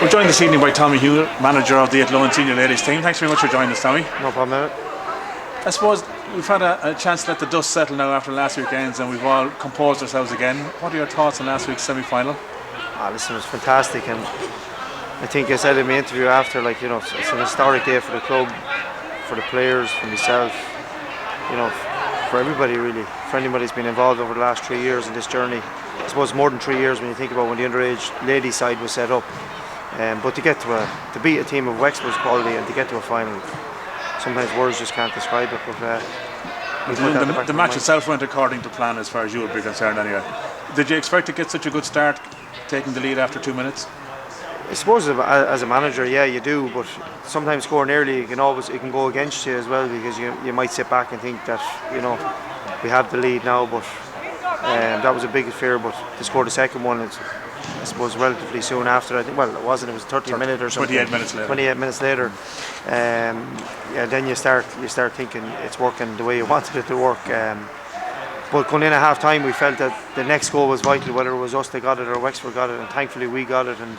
We're joined this evening by Tommy Hewitt, manager of the Athlone Senior Ladies team. Thanks very much for joining us, Tommy. No problem. I suppose we've had a chance to let the dust settle now after last weekend's, and we've all composed ourselves again. What are your thoughts on last week's semi-final? Listen, it was fantastic, and I think I said in my interview after, it's an historic day for the club, for the players, for myself, for everybody really, for anybody who's been involved over the last 3 years in this journey. I suppose more than 3 years when you think about when the underage ladies side was set up. But to get to beat a team of Wexford's quality and to get to a final, sometimes words just can't describe it. But the match itself went according to plan as far as you would be concerned anyway. Did you expect to get such a good start, taking the lead after 2 minutes? I suppose as a manager, yeah, you do, but sometimes scoring early it can go against you as well, because you might sit back and think that we have the lead now, but that was a big fear. But to score the second one, I suppose relatively soon after, I think, well, it wasn't, it was 30 minutes or something. 28 minutes later. 28 minutes later. Then you start thinking it's working the way you wanted it to work. But going in at half time, we felt that the next goal was vital, whether it was us that got it or Wexford got it, and thankfully we got it. And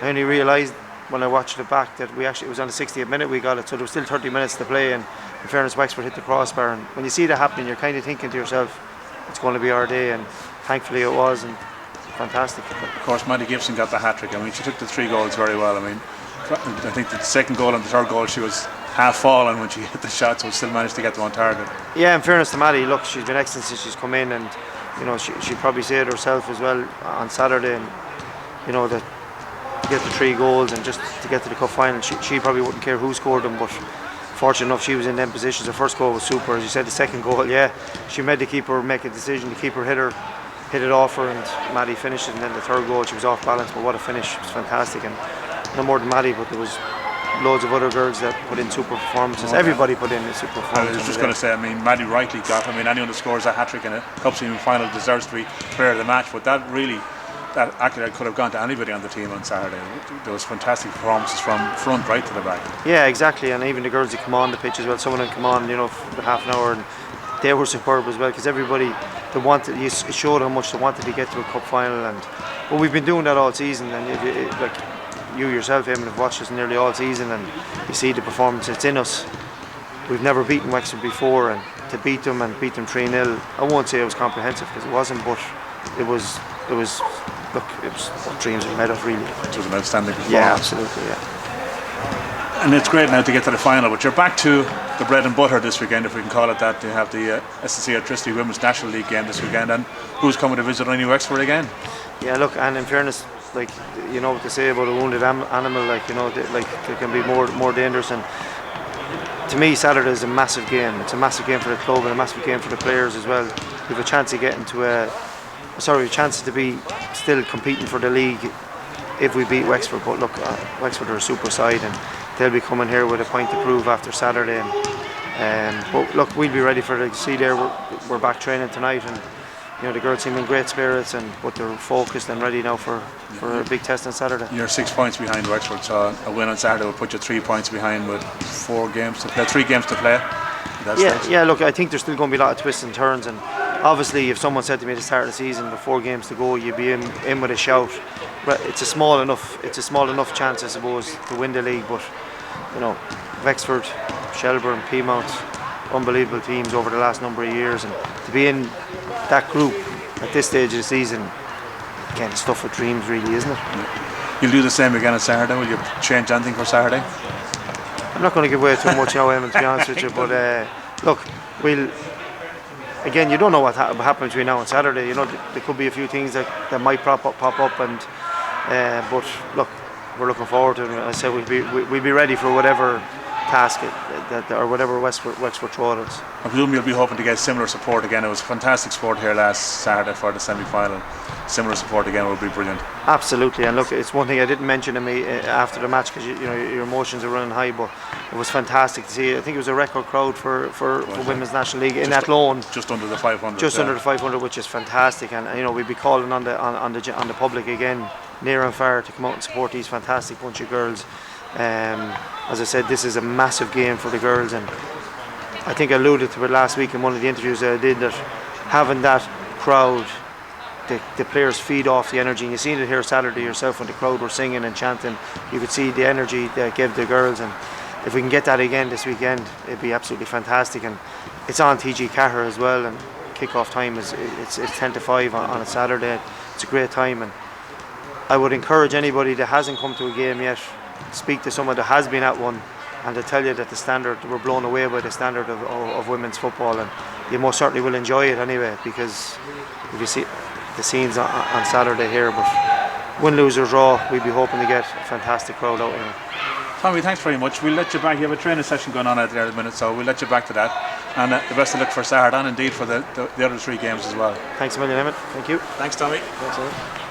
I only realised when I watched it back that it was on the 60th minute we got it, so there was still 30 minutes to play, and in fairness, Wexford hit the crossbar. And when you see that happening, you're kind of thinking to yourself, it's going to be our day, and thankfully it was. And fantastic. Of course, Maddie Gibson got the hat-trick. I mean, she took the 3 goals very well. I mean, I think the second goal and the third goal, she was half fallen when she hit the shot, so still managed to get them on target. Yeah, in fairness to Maddie, look, she's been excellent since she's come in, and she'd probably say it herself as well on Saturday, and that to get the 3 goals and just to get to the cup final, she probably wouldn't care who scored them, but fortunate enough she was in them positions. The first goal was super, as you said. The second goal, yeah, she made the keeper make a decision. The keeper hit it off her, and Maddie finished it. And then the third goal, she was off balance, but what a finish. It was fantastic. And no more than Maddie, but there was loads of other girls that put in super performances. Everybody put in a super performance. I was just going to say, I mean, Maddie rightly got, anyone that scores a hat-trick in a cup semi-final deserves to be player of the match, but that accolade could have gone to anybody on the team on Saturday. There was fantastic performances from front right to the back. Yeah, exactly, and even the girls that come on the pitch as well, some of them come on for half an hour, and they were superb as well, because everybody it showed how much they wanted to get to a cup final. But we've been doing that all season, and you yourself, Eamon, have watched us nearly all season, and you see the performance. It's in us. We've never beaten Wexford before, and to beat them 3-0, I won't say it was comprehensive, because it wasn't, but it was what dreams are made of, really. It was an outstanding performance. Yeah, absolutely, yeah. And it's great now to get to the final, but you're back to the bread and butter this weekend, if we can call it that. You have the SSE Airtricity Women's National League game this weekend, and who's coming to visit only Wexford again? Yeah, look, and in fairness, you know what they say about a wounded animal, there can be more dangerous. And to me, Saturday is a massive game. It's a massive game for the club and a massive game for the players as well. We have a chance of getting to a chance to be still competing for the league if we beat Wexford. But look, Wexford are a super side, and they'll be coming here with a point to prove after Saturday. But look, we'll be ready for the see there. We're back training tonight, and the girls seem in great spirits, but they're focused and ready now for a big test on Saturday. You're 6 points behind Wexford, so a win on Saturday will put you 3 points behind with 3 games to play. Yeah. Look, I think there's still going to be a lot of twists and turns, and obviously, if someone said to me at the start of the season with 4 games to go, you'd be in with a shout. It's a small enough chance, I suppose, to win the league. But Wexford, Shelbourne, Peamount, unbelievable teams over the last number of years, and to be in that group at this stage of the season, again, stuff of dreams, really, isn't it? You'll do the same again on Saturday. Will you change anything for Saturday? I'm not going to give away too much now, Eamon, to be honest with you. But look, again, you don't know what happens between now and Saturday. There could be a few things that might pop up, and but look, we're looking forward to it. I said we'll be ready for whatever task or whatever Wexford throw at us. I presume you'll be hoping to get similar support again. It was fantastic support here last Saturday for the semi-final. Similar support again will be brilliant. Absolutely, and look, it's one thing I didn't mention to me after the match, because your emotions are running high, but it was fantastic to see. I think it was a record crowd for Women's National League in Athlone. Just under the 500. Just under the 500, which is fantastic, and we'd be calling on the public again, near and far, to come out and support these fantastic bunch of girls. As I said, this is a massive game for the girls, and I think I alluded to it last week in one of the interviews that I did, that having that crowd the players feed off the energy. And you seen it here Saturday yourself when the crowd were singing and chanting. You could see the energy they gave the girls, and if we can get that again this weekend, it'd be absolutely fantastic. And it's on TG Cahir as well, and kick-off time it's 10 to 5 on a Saturday. It's a great time, and I would encourage anybody that hasn't come to a game yet, speak to someone that has been at one, and to tell you that the standard, we're blown away by the standard of women's football, and you most certainly will enjoy it anyway, because if you see the scenes on Saturday here, but win, lose or draw, we'd be hoping to get a fantastic crowd out here. Tommy, thanks very much. We'll let you back. You have a training session going on out there at the minute, so we'll let you back to that. And the best of luck for Saturday, and indeed for the other 3 games as well. Thanks a million, Emmett. Thank you. Thanks, Tommy. Thanks, Emmett.